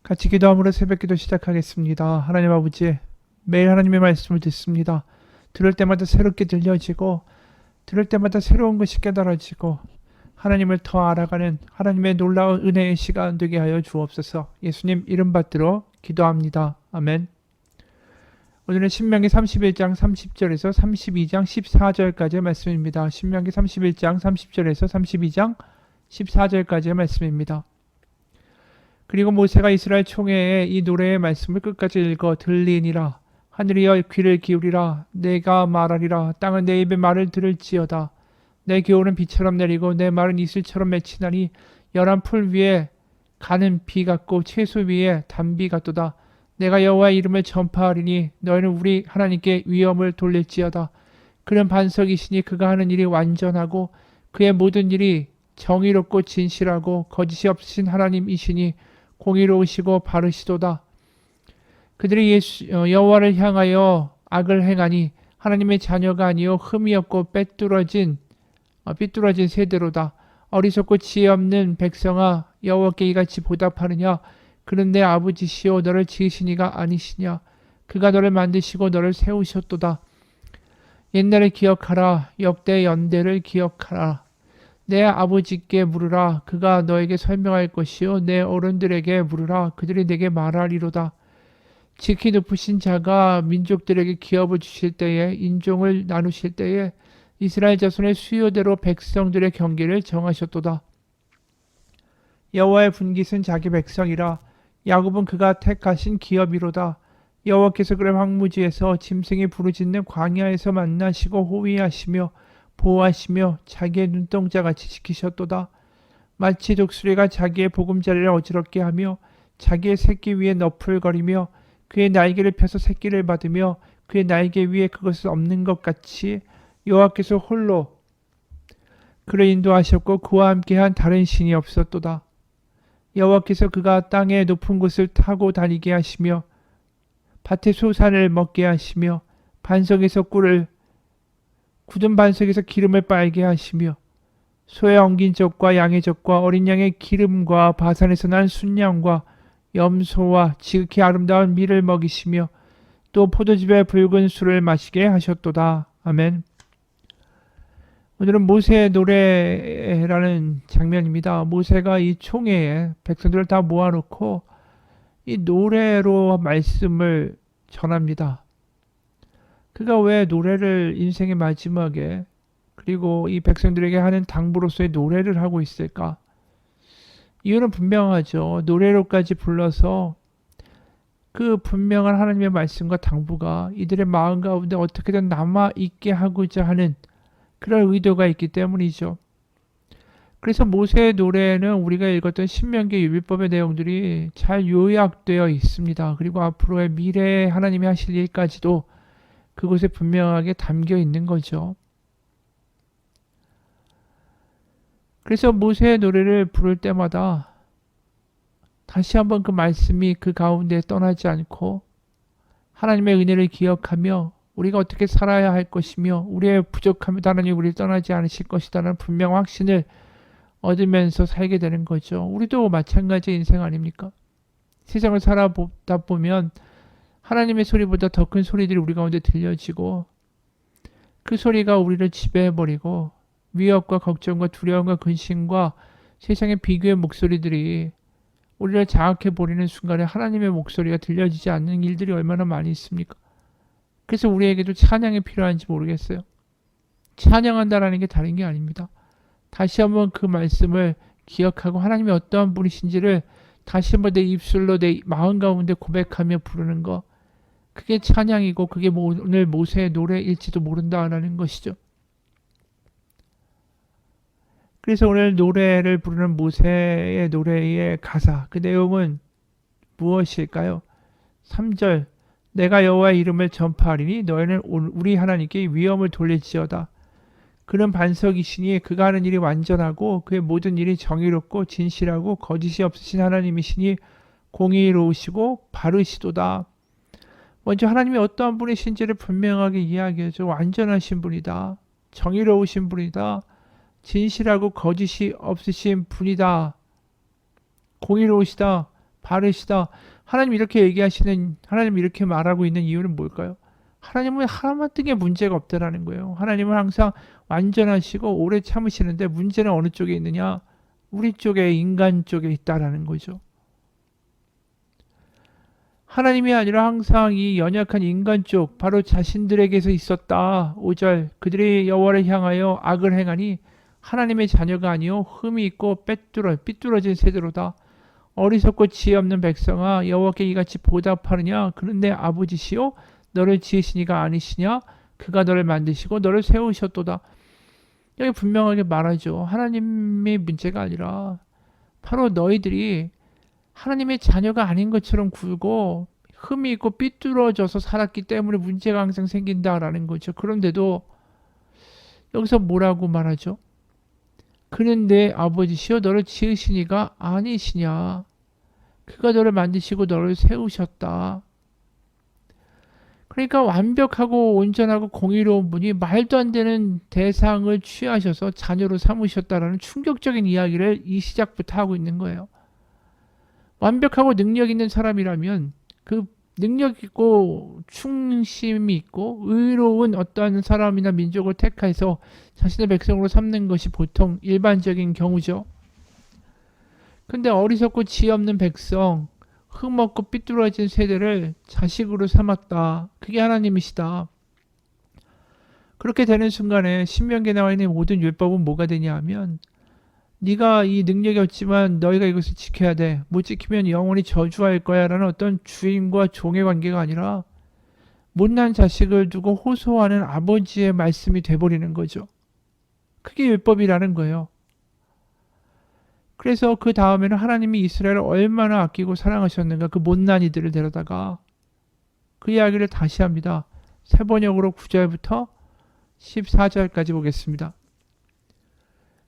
같이 기도함으로 새벽기도 시작하겠습니다. 하나님 아버지, 매일 하나님의 말씀을 듣습니다. 들을 때마다 새롭게 들려지고 들을 때마다 새로운 것이 깨달아지고 하나님을 더 알아가는 하나님의 놀라운 은혜의 시간 되게 하여 주옵소서. 예수님 이름 받들어 기도합니다. 아멘. 오늘은 신명기 31장 30절에서 32장 14절까지의 말씀입니다. 신명기 31장 30절에서 32장 14절까지의 말씀입니다. 그리고 모세가 이스라엘 총회에 이 노래의 말씀을 끝까지 읽어 들리니라. 하늘이여 귀를 기울이라. 내가 말하리라. 땅은 내 입의 말을 들을지어다. 내 교훈은 비처럼 내리고 내 말은 이슬처럼 맺히나니 열한 풀 위에 가는 비 같고 채소 위에 단비 같도다. 내가 여호와의 이름을 전파하리니 너희는 우리 하나님께 위엄을 돌릴지어다. 그는 반석이시니 그가 하는 일이 완전하고 그의 모든 일이 정의롭고 진실하고 거짓이 없으신 하나님이시니 공의로우시고 바르시도다. 그들이 여호와를 향하여 악을 행하니 하나님의 자녀가 아니요 흠이 없고 삐뚤어진 세대로다. 어리석고 지혜 없는 백성아, 여호와께 이같이 보답하느냐? 그는 내 아버지시오 너를 지으신 이가 아니시냐? 그가 너를 만드시고 너를 세우셨도다. 옛날을 기억하라. 역대 연대를 기억하라. 내 아버지께 물으라. 그가 너에게 설명할 것이요 내 어른들에게 물으라. 그들이 내게 말하리로다. 지극히 높으신 자가 민족들에게 기업을 주실 때에 인종을 나누실 때에 이스라엘 자손의 수요대로 백성들의 경계를 정하셨도다. 여호와의 분깃은 자기 백성이라. 야곱은 그가 택하신 기업이로다. 여호와께서 그를 황무지에서 짐승이 부르짖는 광야에서 만나시고 호위하시며 보호하시며 자기의 눈동자같이 지키셨도다. 마치 독수리가 자기의 보금자리를 어지럽게 하며 자기의 새끼 위에 너풀거리며 그의 날개를 펴서 새끼를 받으며 그의 날개 위에 그것을 엎는 것 같이 여호와께서 홀로 그를 인도하셨고 그와 함께한 다른 신이 없었도다. 여호와께서 그가 땅의 높은 곳을 타고 다니게 하시며 밭의 소산을 먹게 하시며 반석에서 꿀을 굳은 반석에서 기름을 빨게 하시며 소의 엉긴 젖과 양의 젖과 어린 양의 기름과 바산에서 난 순양과 염소와 지극히 아름다운 밀을 먹이시며 또 포도즙의 붉은 술을 마시게 하셨도다. 아멘. 오늘은 모세의 노래라는 장면입니다. 모세가 이 총회에 백성들을 다 모아놓고 이 노래로 말씀을 전합니다. 그가 왜 노래를 인생의 마지막에 그리고 이 백성들에게 하는 당부로서의 노래를 하고 있을까? 이유는 분명하죠. 노래로까지 불러서 그 분명한 하나님의 말씀과 당부가 이들의 마음 가운데 어떻게든 남아있게 하고자 하는 그런 의도가 있기 때문이죠. 그래서 모세의 노래에는 우리가 읽었던 신명기 율법의 내용들이 잘 요약되어 있습니다. 그리고 앞으로의 미래에 하나님이 하실 일까지도 그곳에 분명하게 담겨 있는 거죠. 그래서 모세의 노래를 부를 때마다 다시 한번 그 말씀이 그 가운데 떠나지 않고 하나님의 은혜를 기억하며 우리가 어떻게 살아야 할 것이며 우리의 부족함에도 하나님이 우리를 떠나지 않으실 것이라는 분명 확신을 얻으면서 살게 되는 거죠. 우리도 마찬가지 인생 아닙니까? 세상을 살아보다 보면 하나님의 소리보다 더 큰 소리들이 우리 가운데 들려지고 그 소리가 우리를 지배해버리고 위협과 걱정과 두려움과 근심과 세상의 비교의 목소리들이 우리를 자학해 버리는 순간에 하나님의 목소리가 들려지지 않는 일들이 얼마나 많이 있습니까? 그래서 우리에게도 찬양이 필요한지 모르겠어요. 찬양한다라는 게 다른 게 아닙니다. 다시 한번 그 말씀을 기억하고 하나님이 어떠한 분이신지를 다시 한번 내 입술로 내 마음 가운데 고백하며 부르는 거, 그게 찬양이고 그게 오늘 모세의 노래일지도 모른다라는 것이죠. 그래서 오늘 노래를 부르는 모세의 노래의 가사, 그 내용은 무엇일까요? 3절, 내가 여호와의 이름을 전파하리니 너희는 우리 하나님께 위엄을 돌릴지어다. 그는 반석이시니 그가 하는 일이 완전하고 그의 모든 일이 정의롭고 진실하고 거짓이 없으신 하나님이시니 공의로우시고 바르시도다. 먼저 하나님이 어떠한 분이신지를 분명하게 이야기하죠. 완전하신 분이다. 정의로우신 분이다. 진실하고 거짓이 없으신 분이다. 공의로우시다. 바르시다. 하나님 이렇게 얘기하시는, 하나님 이렇게 말하고 있는 이유는 뭘까요? 하나님은 하나만큼의 문제가 없다라는 거예요. 하나님은 항상 완전하시고 오래 참으시는데 문제는 어느 쪽에 있느냐? 우리 쪽에, 인간 쪽에 있다라는 거죠. 하나님이 아니라 항상 이 연약한 인간 쪽, 바로 자신들에게서 있었다. 5절, 그들이 여호와를 향하여 악을 행하니 하나님의 자녀가 아니요 흠이 있고 삐뚤어진 세대로다. 어리석고 지혜 없는 백성아, 여호와께 이같이 보답하느냐? 그는 내 아버지시요 너를 지으시니가 아니시냐? 그가 너를 만드시고 너를 세우셨도다. 여기 분명하게 말하죠. 하나님의 문제가 아니라 바로 너희들이 하나님의 자녀가 아닌 것처럼 굴고 흠이 있고 삐뚤어져서 살았기 때문에 문제가 항상 생긴다라는 거죠. 그런데도 여기서 뭐라고 말하죠? 그는 내 아버지시요 너를 지으시니가 아니시냐? 그가 너를 만드시고 너를 세우셨다. 그러니까 완벽하고 온전하고 공의로운 분이 말도 안 되는 대상을 취하셔서 자녀로 삼으셨다라는 충격적인 이야기를 이 시작부터 하고 있는 거예요. 완벽하고 능력 있는 사람이라면 그 능력 있고 충심이 있고 의로운 어떠한 사람이나 민족을 택해서 자신의 백성으로 삼는 것이 보통 일반적인 경우죠. 근데 어리석고 지혜 없는 백성, 흠없고 삐뚤어진 세대를 자식으로 삼았다. 그게 하나님이시다. 그렇게 되는 순간에 신명기에 나와 있는 모든 율법은 뭐가 되냐 하면, 네가 이 능력이 없지만 너희가 이것을 지켜야 돼. 못 지키면 영원히 저주할 거야 라는 어떤 주인과 종의 관계가 아니라 못난 자식을 두고 호소하는 아버지의 말씀이 돼버리는 거죠. 그게 율법이라는 거예요. 그래서 그 다음에는 하나님이 이스라엘을 얼마나 아끼고 사랑하셨는가, 그 못난 이들을 데려다가 그 이야기를 다시 합니다. 세 번역으로 9절부터 14절까지 보겠습니다.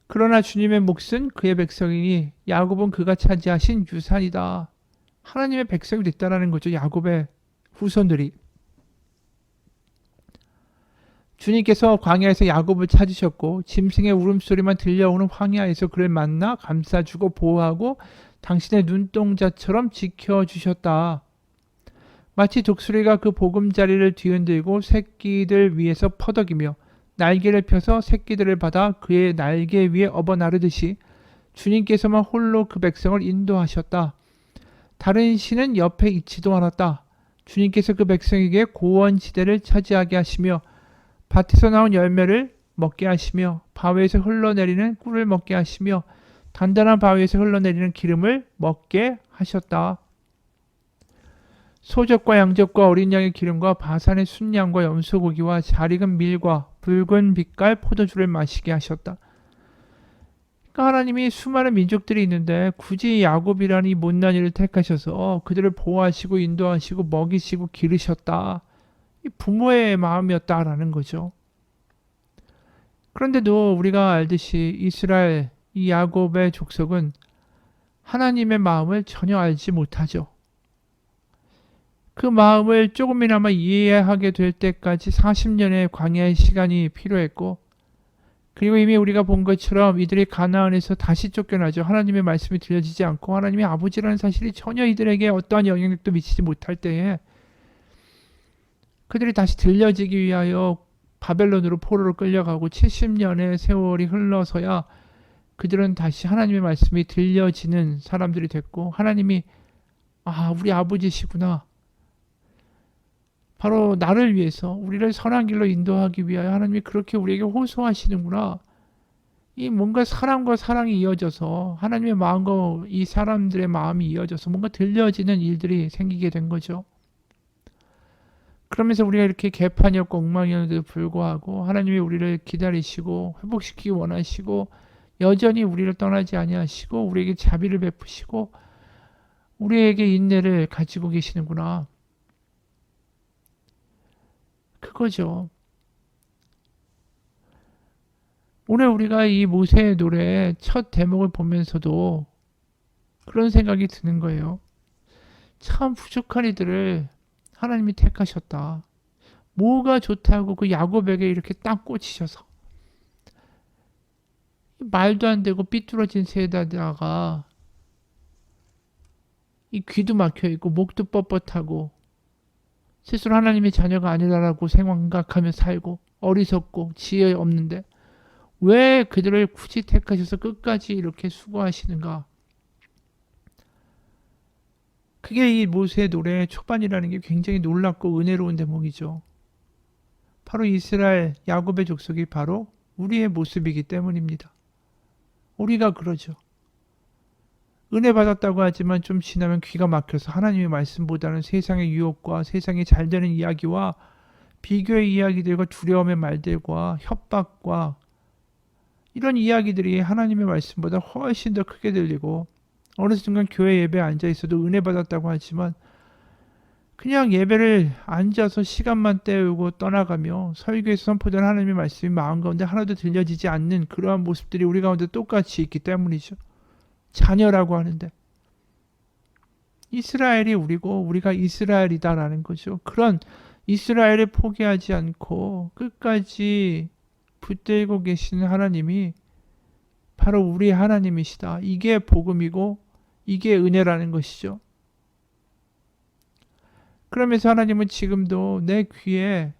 그러나 주님의 몫은 그의 백성이니 야곱은 그가 차지하신 유산이다. 하나님의 백성이 됐다라는 거죠. 야곱의 후손들이. 주님께서 광야에서 야곱을 찾으셨고 짐승의 울음소리만 들려오는 황야에서 그를 만나 감싸주고 보호하고 당신의 눈동자처럼 지켜주셨다. 마치 독수리가 그 보금자리를 뒤흔들고 새끼들 위에서 퍼덕이며 날개를 펴서 새끼들을 받아 그의 날개 위에 업어 나르듯이 주님께서만 홀로 그 백성을 인도하셨다. 다른 신은 옆에 있지도 않았다. 주님께서 그 백성에게 고원지대를 차지하게 하시며 밭에서 나온 열매를 먹게 하시며 바위에서 흘러내리는 꿀을 먹게 하시며 단단한 바위에서 흘러내리는 기름을 먹게 하셨다. 소적과 양적과 어린 양의 기름과 바산의 순양과 염소고기와 잘 익은 밀과 붉은 빛깔 포도주를 마시게 하셨다. 그러니까 하나님이 수많은 민족들이 있는데 굳이 야곱이라는 이 못난 이를 택하셔서 그들을 보호하시고 인도하시고 먹이시고 기르셨다. 이 부모의 마음이었다라는 거죠. 그런데도 우리가 알듯이 이스라엘, 이 야곱의 족속은 하나님의 마음을 전혀 알지 못하죠. 그 마음을 조금이나마 이해하게 될 때까지 40년의 광야의 시간이 필요했고, 그리고 이미 우리가 본 것처럼 이들이 가나안에서 다시 쫓겨나죠. 하나님의 말씀이 들려지지 않고 하나님의 아버지라는 사실이 전혀 이들에게 어떠한 영향력도 미치지 못할 때에 그들이 다시 들려지기 위하여 바벨론으로 포로로 끌려가고 70년의 세월이 흘러서야 그들은 다시 하나님의 말씀이 들려지는 사람들이 됐고, 하나님이 우리 아버지시구나. 바로 나를 위해서 우리를 선한 길로 인도하기 위하여 하나님이 그렇게 우리에게 호소하시는구나. 이 뭔가 사람과 사랑이 이어져서 하나님의 마음과 이 사람들의 마음이 이어져서 뭔가 들려지는 일들이 생기게 된 거죠. 그러면서 우리가 이렇게 개판이었고 엉망이었는데도 불구하고 하나님이 우리를 기다리시고 회복시키기 원하시고 여전히 우리를 떠나지 아니하시고 우리에게 자비를 베푸시고 우리에게 인내를 가지고 계시는구나. 그거죠. 오늘 우리가 이 모세의 노래의 첫 대목을 보면서도 그런 생각이 드는 거예요. 참 부족한 이들을 하나님이 택하셨다. 뭐가 좋다고 그 야곱에게 이렇게 딱 꽂히셔서 말도 안 되고 삐뚤어진 새에다가 이 귀도 막혀 있고 목도 뻣뻣하고 스스로 하나님의 자녀가 아니라라고 생각하며 살고 어리석고 지혜 없는데 왜 그들을 굳이 택하셔서 끝까지 이렇게 수고하시는가? 그게 이 모세의 노래의 초반이라는 게 굉장히 놀랍고 은혜로운 대목이죠. 바로 이스라엘 야곱의 족속이 바로 우리의 모습이기 때문입니다. 우리가 그러죠. 은혜 받았다고 하지만 좀 지나면 귀가 막혀서 하나님의 말씀보다는 세상의 유혹과 세상이 잘 되는 이야기와 비교의 이야기들과 두려움의 말들과 협박과 이런 이야기들이 하나님의 말씀보다 훨씬 더 크게 들리고 어느 순간 교회 예배에 앉아 있어도 은혜 받았다고 하지만 그냥 예배를 앉아서 시간만 때우고 떠나가며 설교에서 선포되는 하나님의 말씀이 마음 가운데 하나도 들려지지 않는 그러한 모습들이 우리 가운데 똑같이 있기 때문이죠. 자녀라고 하는데 이스라엘이 우리고 우리가 이스라엘이다라는 거죠. 그런 이스라엘을 포기하지 않고 끝까지 붙들고 계시는 하나님이 바로 우리 하나님이시다. 이게 복음이고 이게 은혜라는 것이죠. 그러면서 하나님은 지금도 내 귀에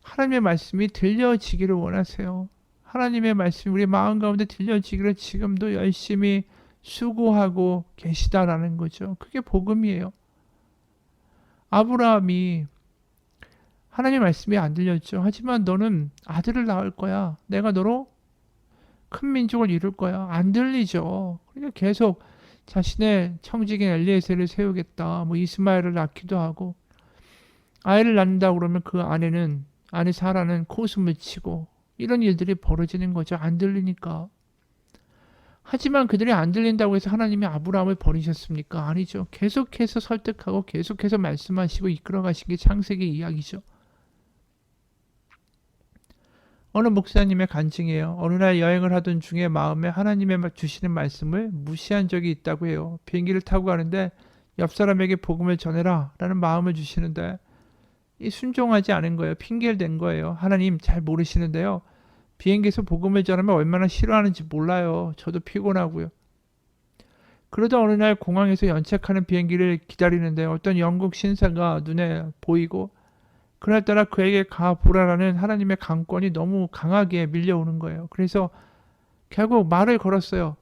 하나님의 말씀이 들려지기를 원하세요. 하나님의 말씀이 우리 마음 가운데 들려지기를 지금도 열심히 수고하고 계시다라는 거죠. 그게 복음이에요. 아브라함이 하나님의 말씀이 안 들렸죠. 하지만 너는 아들을 낳을 거야. 내가 너로 큰 민족을 이룰 거야. 안 들리죠. 그러니까 계속 자신의 청직인 엘리에셀을 세우겠다. 뭐 이스마엘을 낳기도 하고 아이를 낳는다 그러면 그 아내 사라는 코웃음을 치고 이런 일들이 벌어지는 거죠. 안 들리니까. 하지만 그들이 안 들린다고 해서 하나님이 아브라함을 버리셨습니까? 아니죠. 계속해서 설득하고 계속해서 말씀하시고 이끌어 가신 게 창세기 이야기죠. 어느 목사님의 간증이에요. 어느 날 여행을 하던 중에 마음에 하나님의 주시는 말씀을 무시한 적이 있다고 해요. 비행기를 타고 가는데 옆 사람에게 복음을 전해라 라는 마음을 주시는데 이 순종하지 않은 거예요. 핑계를 댄 거예요. 하나님 잘 모르시는데요. 비행기에서 복음을 전하면 얼마나 싫어하는지 몰라요. 저도 피곤하고요. 그러다 어느 날 공항에서 연착하는 비행기를 기다리는데 어떤 영국 신사가 눈에 보이고 그날따라 그에게 가보라라는 하나님의 강권이 너무 강하게 밀려오는 거예요. 그래서 결국 말을 걸었어요.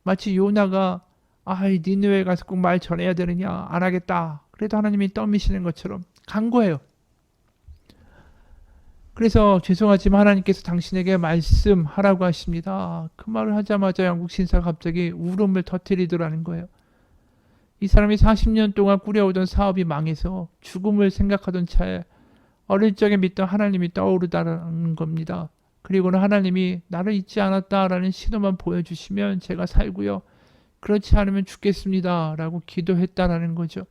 마치 요나가 니느웨에 가서 꼭 말 전해야 되느냐 안 하겠다. 그래도 하나님이 떠미시는 것처럼 간 거예요. 그래서 죄송하지만 하나님께서 당신에게 말씀하라고 하십니다. 그 말을 하자마자 영국 신사가 갑자기 울음을 터뜨리더라는 거예요. 이 사람이 40년 동안 꾸려오던 사업이 망해서 죽음을 생각하던 차에 어릴 적에 믿던 하나님이 떠오르다는 겁니다. 그리고는 하나님이 나를 잊지 않았다라는 신호만 보여주시면 제가 살고요. 그렇지 않으면 죽겠습니다. 라고 기도했다라는 거죠.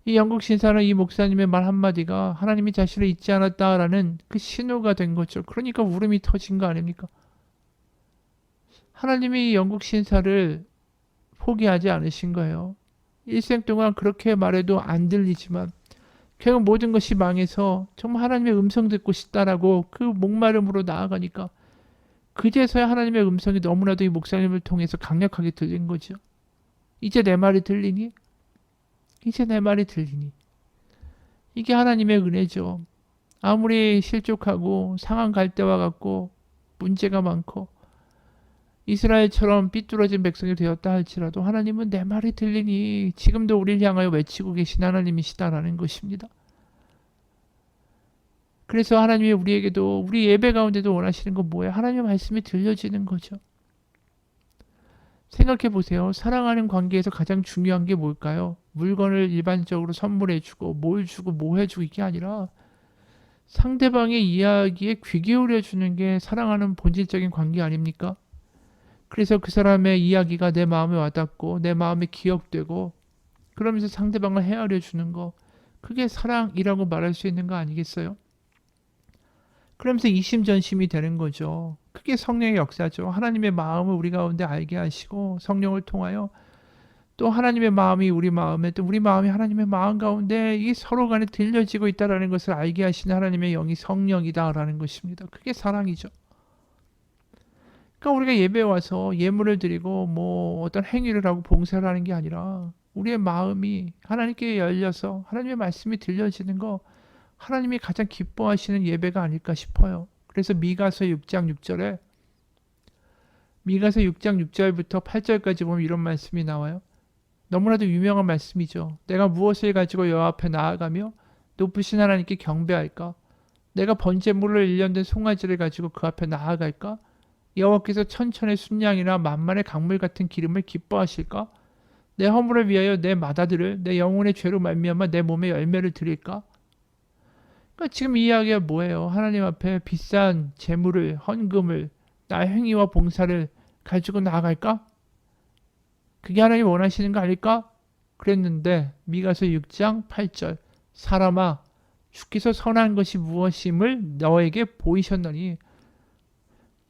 이 영국 신사는 이 목사님의 말 한마디가 하나님이 자신을 잊지 않았다라는 그 신호가 된 거죠. 그러니까 울음이 터진 거 아닙니까? 하나님이 영국 신사를 포기하지 않으신 거예요. 일생 동안 그렇게 말해도 안 들리지만 결국 모든 것이 망해서 정말 하나님의 음성 듣고 싶다라고 그 목마름으로 나아가니까 그제서야 하나님의 음성이 너무나도 이 목사님을 통해서 강력하게 들린 거죠. 이제 내 말이 들리니? 이제 내 말이 들리니? 이게 하나님의 은혜죠. 아무리 실족하고 상한 갈대와 같고 문제가 많고 이스라엘처럼 삐뚤어진 백성이 되었다 할지라도 하나님은 내 말이 들리니 지금도 우리를 향하여 외치고 계신 하나님이시다라는 것입니다. 그래서 하나님이 우리에게도 우리 예배 가운데도 원하시는 건 뭐예요? 하나님의 말씀이 들려지는 거죠. 생각해 보세요. 사랑하는 관계에서 가장 중요한 게 뭘까요? 물건을 일반적으로 선물해주고 뭘 주고 뭐 해주고 이게 아니라 상대방의 이야기에 귀 기울여 주는 게 사랑하는 본질적인 관계 아닙니까? 그래서 그 사람의 이야기가 내 마음에 와닿고 내 마음에 기억되고 그러면서 상대방을 헤아려 주는 거 그게 사랑이라고 말할 수 있는 거 아니겠어요? 그러면서 이심전심이 되는 거죠. 그게 성령의 역사죠. 하나님의 마음을 우리 가운데 알게 하시고 성령을 통하여 또 하나님의 마음이 우리 마음에 또 우리 마음이 하나님의 마음 가운데 이 서로 간에 들려지고 있다라는 것을 알게 하시는 하나님의 영이 성령이다라는 것입니다. 그게 사랑이죠. 그러니까 우리가 예배에 와서 예물을 드리고 뭐 어떤 행위를 하고 봉사를 하는 게 아니라 우리의 마음이 하나님께 열려서 하나님의 말씀이 들려지는 거 하나님이 가장 기뻐하시는 예배가 아닐까 싶어요. 그래서 미가서 6장 6절에 미가서 6장 6절부터 8절까지 보면 이런 말씀이 나와요. 너무나도 유명한 말씀이죠. 내가 무엇을 가지고 여호와 앞에 나아가며 높으신 하나님께 경배할까? 내가 번제물을 1년 된 송아지를 가지고 그 앞에 나아갈까? 여호와께서 천천의 순양이나 만만의 강물 같은 기름을 기뻐하실까? 내 허물을 위하여 내 맏아들을 내 영혼의 죄로 말미암아 내 몸에 열매를 드릴까? 그러니까 지금 이 이야기가 뭐예요? 하나님 앞에 비싼 재물을 헌금을 나의 행위와 봉사를 가지고 나아갈까? 그게 하나님 원하시는 거 아닐까? 그랬는데 미가서 6장 8절 사람아 주께서 선한 것이 무엇임을 너에게 보이셨나니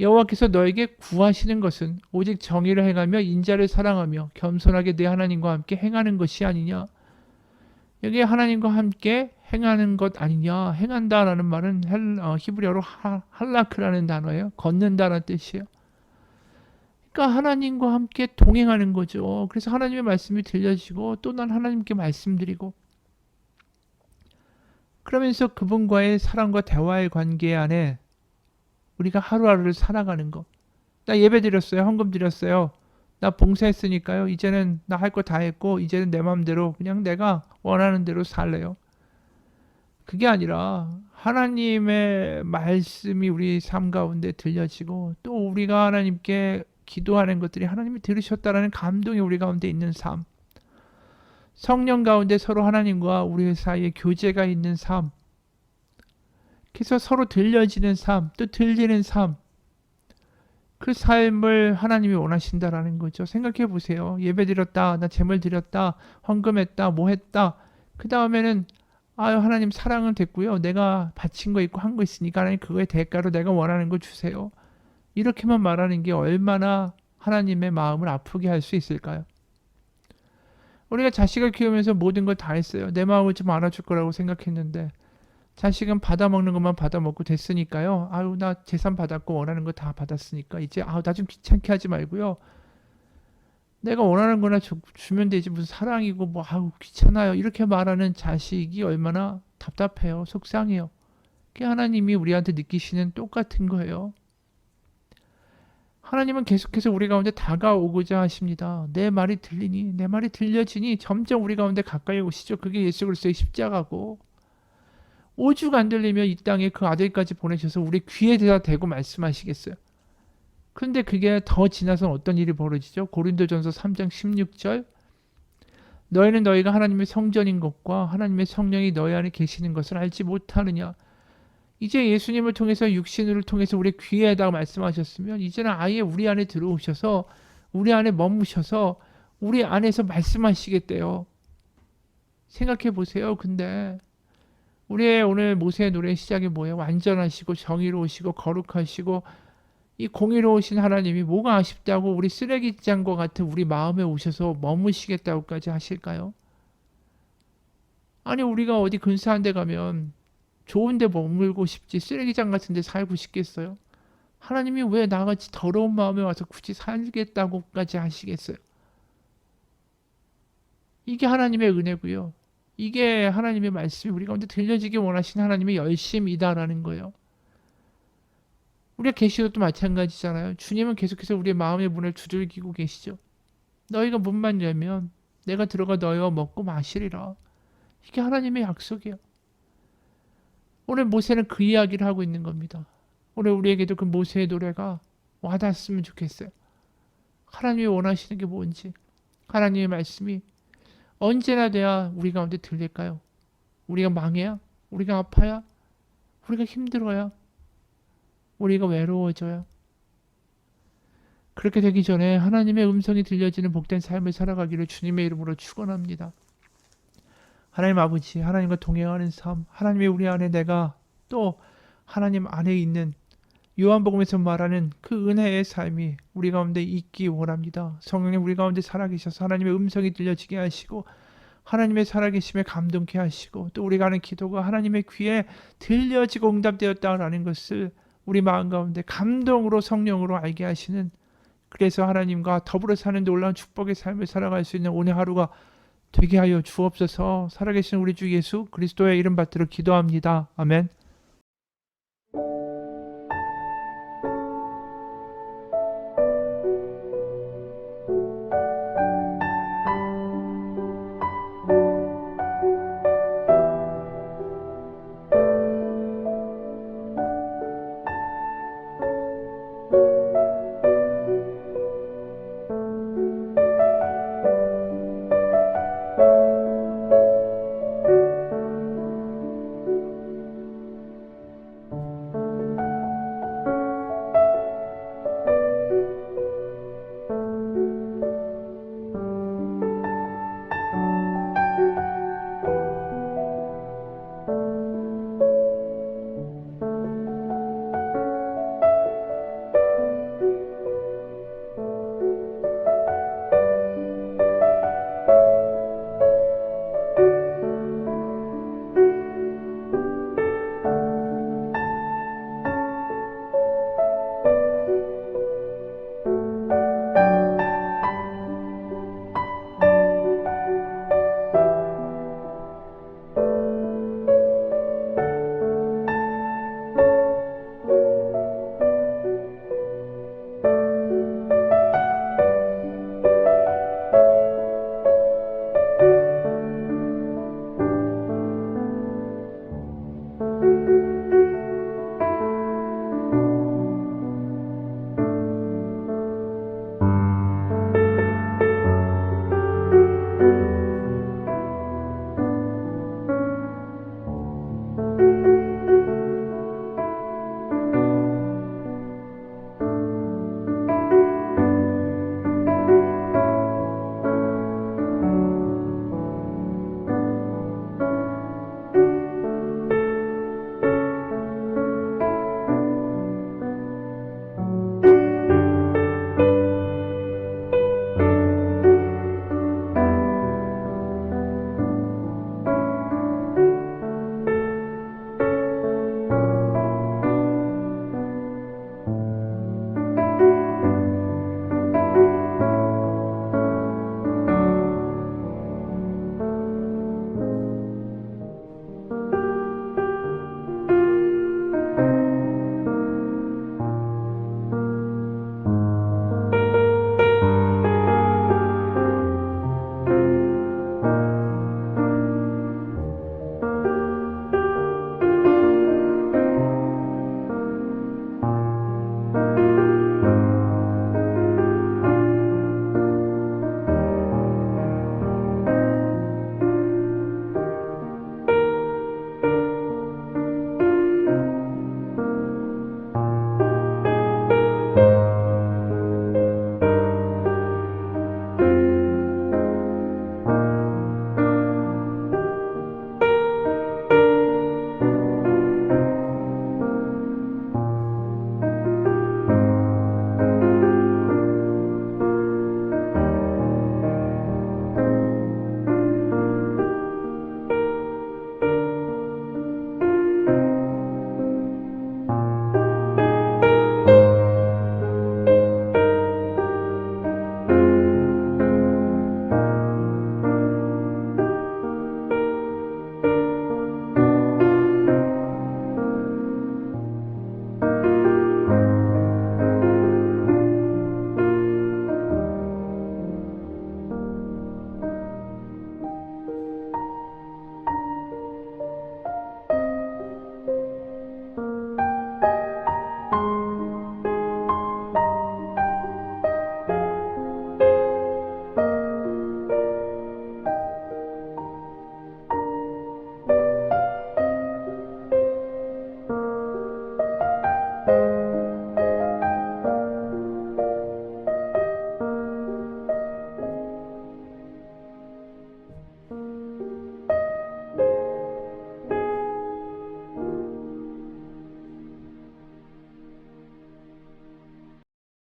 여호와께서 너에게 구하시는 것은 오직 정의를 행하며 인자를 사랑하며 겸손하게 내 하나님과 함께 행하는 것이 아니냐. 여기 하나님과 함께 행하는 것 아니냐. 행한다라는 말은 히브리어로 할라크라는 단어예요. 걷는다라는 뜻이에요. 그러니까 하나님과 함께 동행하는 거죠. 그래서 하나님의 말씀이 들려지고 또 난 하나님께 말씀드리고 그러면서 그분과의 사랑과 대화의 관계 안에 우리가 하루하루를 살아가는 거. 나 예배 드렸어요. 헌금 드렸어요. 나 봉사했으니까요. 이제는 나 할 거 다 했고 이제는 내 마음대로 그냥 내가 원하는 대로 살래요. 그게 아니라 하나님의 말씀이 우리 삶 가운데 들려지고 또 우리가 하나님께 기도하는 것들이 하나님이 들으셨다라는 감동이 우리 가운데 있는 삶. 성령 가운데 서로 하나님과 우리 사이에 교제가 있는 삶. 그래서 서로 들려지는 삶, 또 들리는 삶. 그 삶을 하나님이 원하신다라는 거죠. 생각해 보세요. 예배 드렸다, 나 제물 드렸다, 헌금했다, 뭐 했다. 그 다음에는 아유 하나님 사랑은 됐고요. 내가 바친 거 있고 한 거 있으니까 하나님 그거의 대가로 내가 원하는 거 주세요. 이렇게만 말하는 게 얼마나 하나님의 마음을 아프게 할 수 있을까요? 우리가 자식을 키우면서 모든 걸 다 했어요. 내 마음을 좀 알아줄 거라고 생각했는데 자식은 받아먹는 것만 받아먹고 됐으니까요. 아유 나 재산 받았고 원하는 거 다 받았으니까 이제 아유 나 좀 귀찮게 하지 말고요. 내가 원하는 거나 주면 되지 무슨 사랑이고 뭐 아유 귀찮아요. 이렇게 말하는 자식이 얼마나 답답해요. 속상해요. 그게 하나님이 우리한테 느끼시는 똑같은 거예요. 하나님은 계속해서 우리 가운데 다가오고자 하십니다. 내 말이 들리니 내 말이 들려지니 점점 우리 가운데 가까이 오시죠. 그게 예수 그리스도의 십자가고 오죽 안 들리면 이 땅에 그 아들까지 보내셔서 우리 귀에 대고 말씀하시겠어요. 근데 그게 더 지나서 어떤 일이 벌어지죠? 고린도전서 3장 16절 너희는 너희가 하나님의 성전인 것과 하나님의 성령이 너희 안에 계시는 것을 알지 못하느냐. 이제 예수님을 통해서 육신을 통해서 우리 귀에다가 말씀하셨으면 이제는 아예 우리 안에 들어오셔서 우리 안에 머무셔서 우리 안에서 말씀하시겠대요. 생각해 보세요. 근데 우리의 오늘 모세의 노래의 시작이 뭐예요? 완전하시고 정의로우시고 거룩하시고 이 공의로우신 하나님이 뭐가 아쉽다고 우리 쓰레기장과 같은 우리 마음에 오셔서 머무시겠다고까지 하실까요? 아니 우리가 어디 근사한 데 가면 좋은 데 머물고 싶지 쓰레기장 같은 데 살고 싶겠어요? 하나님이 왜 나같이 더러운 마음에 와서 굳이 살겠다고까지 하시겠어요? 이게 하나님의 은혜고요. 이게 하나님의 말씀이 우리 가운데 들려지기 원하시는 하나님의 열심이다라는 거예요. 우리가 계시도도 마찬가지잖아요. 주님은 계속해서 우리의 마음의 문을 두들기고 계시죠. 너희가 문만 열면 내가 들어가 너희와 먹고 마시리라. 이게 하나님의 약속이에요. 오늘 모세는 그 이야기를 하고 있는 겁니다. 오늘 우리에게도 그 모세의 노래가 와닿았으면 좋겠어요. 하나님이 원하시는 게 뭔지, 하나님의 말씀이 언제나 돼야 우리 가운데 들릴까요? 우리가 망해야? 우리가 아파야? 우리가 힘들어야? 우리가 외로워져야? 그렇게 되기 전에 하나님의 음성이 들려지는 복된 삶을 살아가기를 주님의 이름으로 축원합니다. 하나님 아버지, 하나님과 동행하는 삶, 하나님의 우리 안에 내가 또 하나님 안에 있는 요한복음에서 말하는 그 은혜의 삶이 우리 가운데 있기 원합니다. 성령님 우리 가운데 살아계셔서 하나님의 음성이 들려지게 하시고 하나님의 살아계심에 감동케 하시고 또 우리가 하는 기도가 하나님의 귀에 들려지고 응답되었다라는 것을 우리 마음 가운데 감동으로 성령으로 알게 하시는, 그래서 하나님과 더불어 사는 놀라운 축복의 삶을 살아갈 수 있는 오늘 하루가 되게 하여 주옵소서. 살아계신 우리 주 예수 그리스도의 이름 받들어 기도합니다. 아멘.